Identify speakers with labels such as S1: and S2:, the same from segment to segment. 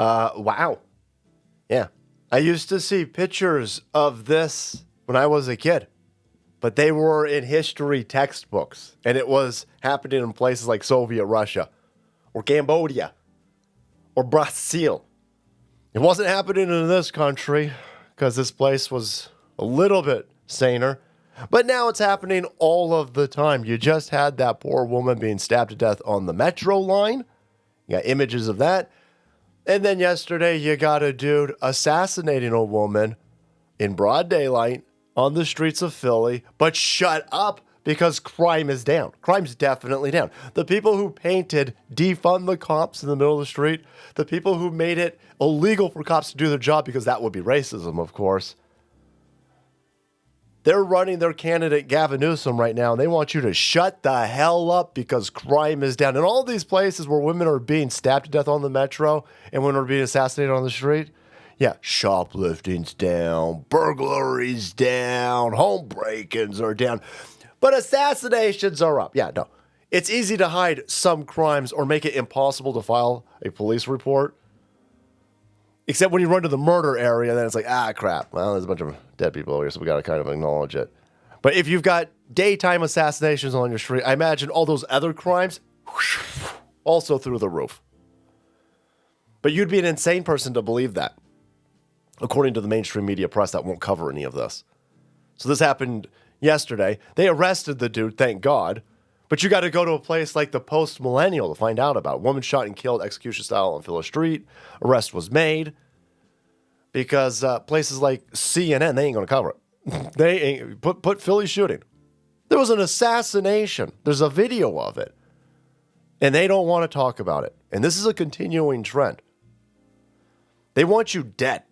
S1: Wow. Yeah. I used to see pictures of this when I was a kid, but they were in history textbooks, and it was happening in places like Soviet Russia or Cambodia or Brazil. It wasn't happening in this country because this place was a little bit saner, but now it's happening all of the time. You just had that poor woman being stabbed to death on the metro line. You got images of that. And then yesterday, you got a dude assassinating a woman in broad daylight on the streets of Philly, but shut up because crime is down. Crime's definitely down. The people who painted defund the cops in the middle of the street, the people who made it illegal for cops to do their job because that would be racism, of course, they're running their candidate Gavin Newsom right now, and they want you to shut the hell up because crime is down. In all these places where women are being stabbed to death on the metro and women are being assassinated on the street, yeah, shoplifting's down, burglaries down, home break-ins are down, but assassinations are up. Yeah, no. It's easy to hide some crimes or make it impossible to file a police report. Except when you run to the murder area, then it's like, crap. Well, there's a bunch of dead people here, so we got to kind of acknowledge it. But if you've got daytime assassinations on your street, I imagine all those other crimes also through the roof. But you'd be an insane person to believe that, according to the mainstream media press that won't cover any of this. So this happened yesterday. They arrested the dude, thank God. But you got to go to a place like the Post-Millennial to find out about it. Woman shot and killed execution style on Philly Street. Arrest was made because places like CNN, they ain't going to cover it. They ain't put Philly shooting. There was an assassination. There's a video of it. And they don't want to talk about it. And this is a continuing trend. They want you dead.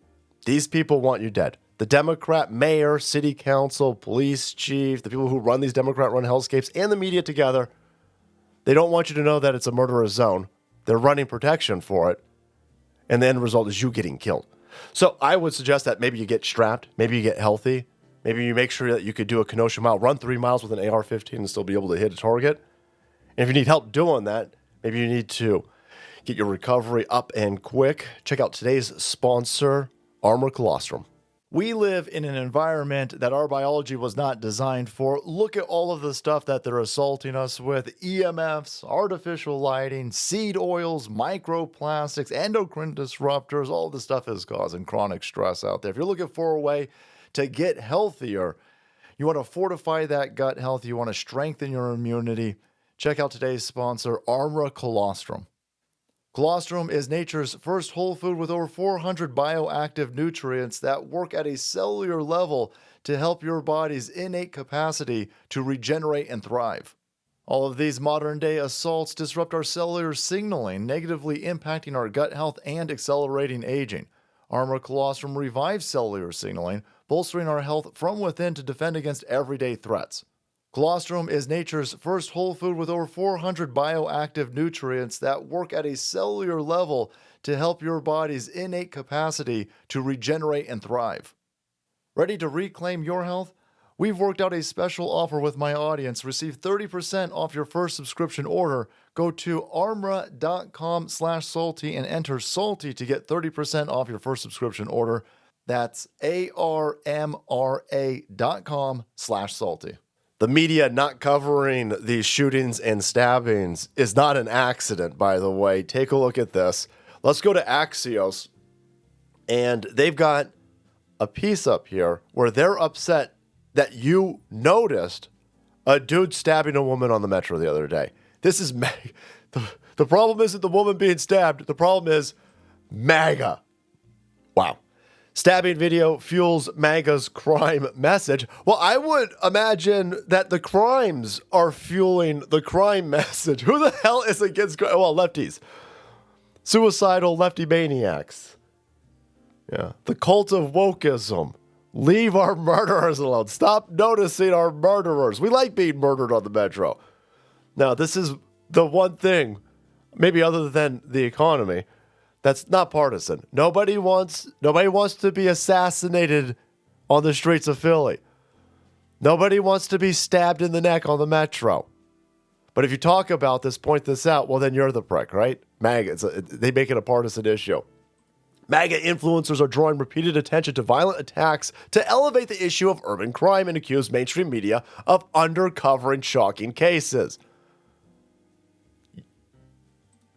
S1: These people want you dead. The Democrat mayor, city council, police chief, the people who run these Democrat-run hellscapes, and the media together, they don't want you to know that it's a murderous zone. They're running protection for it. And the end result is you getting killed. So I would suggest that maybe you get strapped, maybe you get healthy, maybe you make sure that you could do a Kenosha mile, run 3 miles with an AR-15 and still be able to hit a target. And if you need help doing that, maybe you need to get your recovery up and quick. Check out today's sponsor, ARMRA Colostrum. We live in an environment that our biology was not designed for. Look at all of the stuff that they're assaulting us with. EMFs, artificial lighting, seed oils, microplastics, endocrine disruptors. All this stuff is causing chronic stress out there. If you're looking for a way to get healthier, you want to fortify that gut health, you want to strengthen your immunity, check out today's sponsor, ARMRA Colostrum. Colostrum is nature's first whole food with over 400 bioactive nutrients that work at a cellular level to help your body's innate capacity to regenerate and thrive. All of these modern-day assaults disrupt our cellular signaling, negatively impacting our gut health and accelerating aging. ARMRA Colostrum revives cellular signaling, bolstering our health from within to defend against everyday threats. Colostrum is nature's first whole food with over 400 bioactive nutrients that work at a cellular level to help your body's innate capacity to regenerate and thrive. Ready to reclaim your health? We've worked out a special offer with my audience. Receive 30% off your first subscription order. Go to armra.com/salty and enter salty to get 30% off your first subscription order. That's armra.com/salty. The media not covering these shootings and stabbings is not an accident, by the way. Take a look at this. Let's go to Axios. And they've got a piece up here where they're upset that you noticed a dude stabbing a woman on the metro the other day. This is the problem isn't the woman being stabbed. The problem is MAGA. Wow. Stabbing video fuels MAGA's crime message. Well, I would imagine that the crimes are fueling the crime message. Who the hell is against crime? Well, lefties. Suicidal lefty maniacs. Yeah. The cult of wokeism. Leave our murderers alone. Stop noticing our murderers. We like being murdered on the metro. Now, this is the one thing, maybe other than the economy, that's not partisan. Nobody wants to be assassinated on the streets of Philly. Nobody wants to be stabbed in the neck on the metro. But if you talk about this, point this out, well, then you're the prick, right? MAGA, they make it a partisan issue. MAGA influencers are drawing repeated attention to violent attacks to elevate the issue of urban crime and accuse mainstream media of undercovering shocking cases.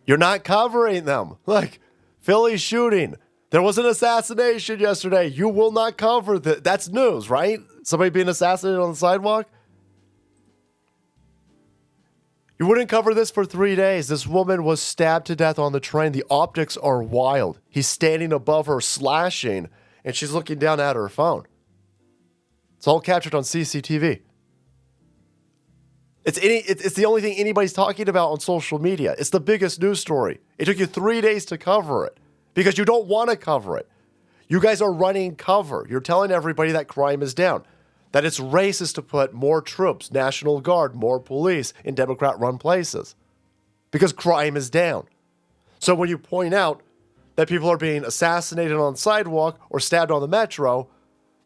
S1: You're not covering them. Like, Philly shooting. There was an assassination yesterday. You will not cover that. That's news, right? Somebody being assassinated on the sidewalk? You wouldn't cover this for 3 days. This woman was stabbed to death on the train. The optics are wild. He's standing above her, slashing, and she's looking down at her phone. It's all captured on CCTV. It's the only thing anybody's talking about on social media. It's the biggest news story. It took you 3 days to cover it because you don't want to cover it. You guys are running cover. You're telling everybody that crime is down, that it's racist to put more troops, National Guard, more police in Democrat-run places because crime is down. So when you point out that people are being assassinated on the sidewalk or stabbed on the metro,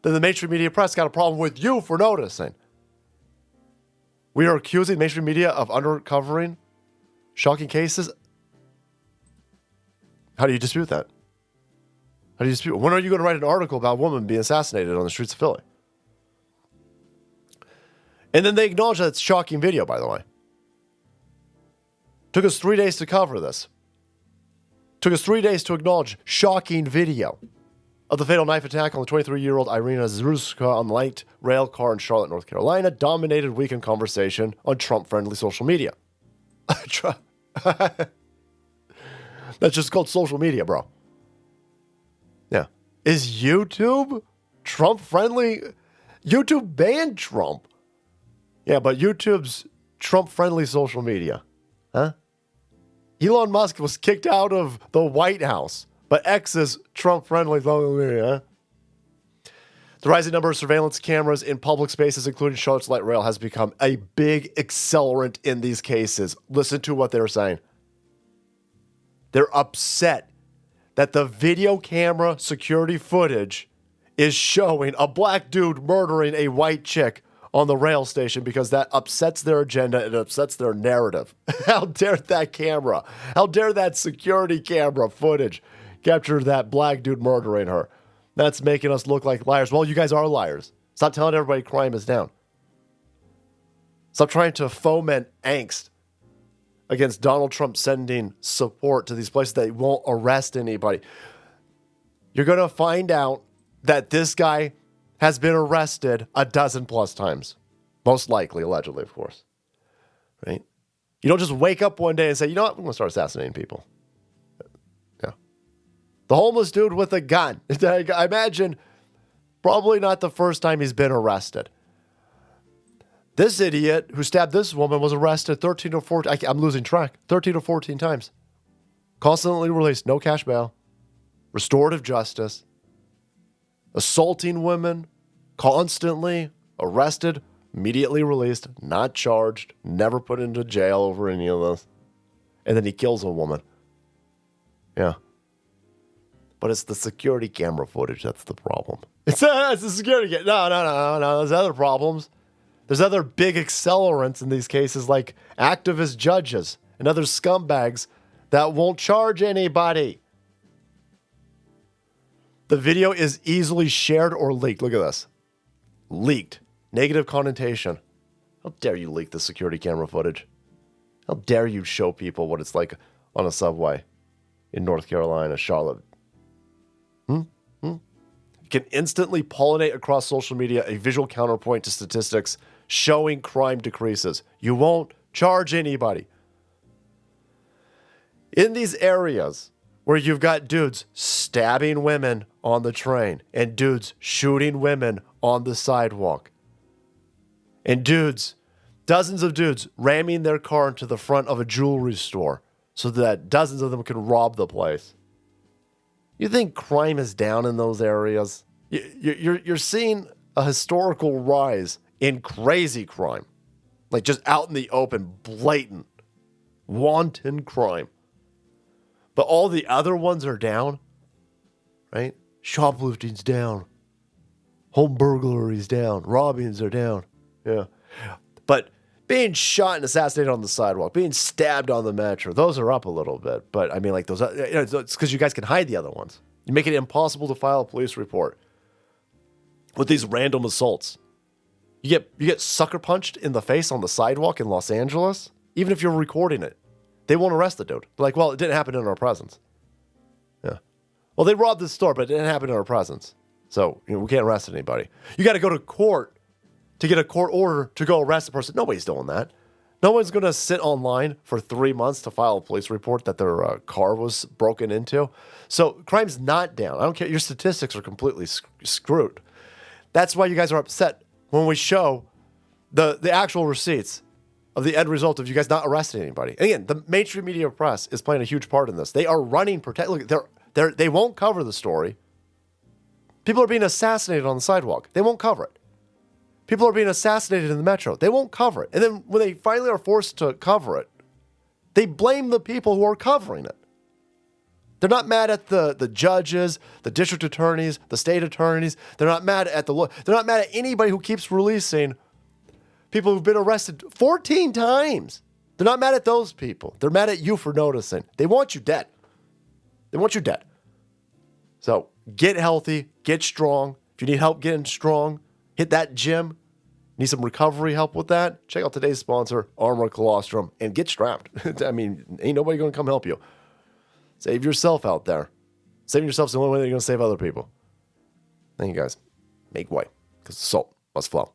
S1: then the mainstream media press got a problem with you for noticing. We are accusing mainstream media of undercovering shocking cases. How do you dispute that? How do you dispute it? When are you going to write an article about a woman being assassinated on the streets of Philly? And then they acknowledge that it's shocking video, by the way. Took us 3 days to cover this. Took us 3 days to acknowledge shocking video of the fatal knife attack on the 23-year-old Irina Zruska on the light rail car in Charlotte, North Carolina, dominated weekend conversation on Trump-friendly social media. That's just called social media, bro. Yeah. Is YouTube Trump-friendly? YouTube banned Trump. Yeah, but YouTube's Trump-friendly social media. Huh? Elon Musk was kicked out of the White House, but X is Trump-friendly social media. Huh? The rising number of surveillance cameras in public spaces, including Charlotte's light rail, has become a big accelerant in these cases. Listen to what they're saying. They're upset that the video camera security footage is showing a black dude murdering a white chick on the rail station because that upsets their agenda. It upsets their narrative. How dare that camera? How dare that security camera footage capture that black dude murdering her? That's making us look like liars. Well, you guys are liars. Stop telling everybody crime is down. Stop trying to foment angst against Donald Trump sending support to these places that won't arrest anybody. You're going to find out that this guy has been arrested 12+ times. Most likely, allegedly, of course. Right? You don't just wake up one day and say, you know what, I'm going to start assassinating people. Yeah. The homeless dude with a gun. I imagine probably not the first time he's been arrested. This idiot who stabbed this woman was arrested 13 or 14, I'm losing track, 13 or 14 times. Constantly released, no cash bail, restorative justice, assaulting women, constantly arrested, immediately released, not charged, never put into jail over any of this. And then he kills a woman. Yeah. But it's the security camera footage that's the problem. It's the security camera. No. There's other problems. There's other big accelerants in these cases, like activist judges and other scumbags that won't charge anybody. The video is easily shared or leaked. Look at this. Leaked. Negative connotation. How dare you leak the security camera footage? How dare you show people what it's like on a subway in North Carolina, Charlotte? You can instantly pollinate across social media a visual counterpoint to statistics showing crime decreases. You won't charge anybody. In these areas where you've got dudes stabbing women on the train and dudes shooting women on the sidewalk and dozens of dudes ramming their car into the front of a jewelry store so that dozens of them can rob the place. You think crime is down in those areas? You're seeing a historical rise in crazy crime, like just out in the open, blatant, wanton crime. But all the other ones are down, right? Shoplifting's down. Home burglary's down. Robbings are down. Yeah. But being shot and assassinated on the sidewalk, being stabbed on the metro, those are up a little bit. But I mean, like those, it's because you guys can hide the other ones. You make it impossible to file a police report with these random assaults. You get sucker punched in the face on the sidewalk in Los Angeles, even if you're recording it. They won't arrest the dude. They're like, well, it didn't happen in our presence. Yeah. Well, they robbed the store, but it didn't happen in our presence. So, we can't arrest anybody. You got to go to court to get a court order to go arrest the person. Nobody's doing that. No one's going to sit online for 3 months to file a police report that their car was broken into. So crime's not down. I don't care. Your statistics are completely screwed. That's why you guys are upset when we show the actual receipts of the end result of you guys not arresting anybody. And again, the mainstream media press is playing a huge part in this. They are running Look, they won't cover the story. People are being assassinated on the sidewalk. They won't cover it. People are being assassinated in the metro. They won't cover it. And then when they finally are forced to cover it, they blame the people who are covering it. They're not mad at the judges, the district attorneys, the state attorneys. They're not mad at they're not mad at anybody who keeps releasing people who've been arrested 14 times. They're not mad at those people. They're mad at you for noticing. They want you dead. They want you dead. So get healthy, get strong. If you need help getting strong, hit that gym. Need some recovery help with that? Check out today's sponsor, ARMRA Colostrum, and get strapped. I mean, ain't nobody going to come help you. Save yourself out there. Saving yourself is the only way that you're going to save other people. Thank you guys. Make way, because the salt must flow.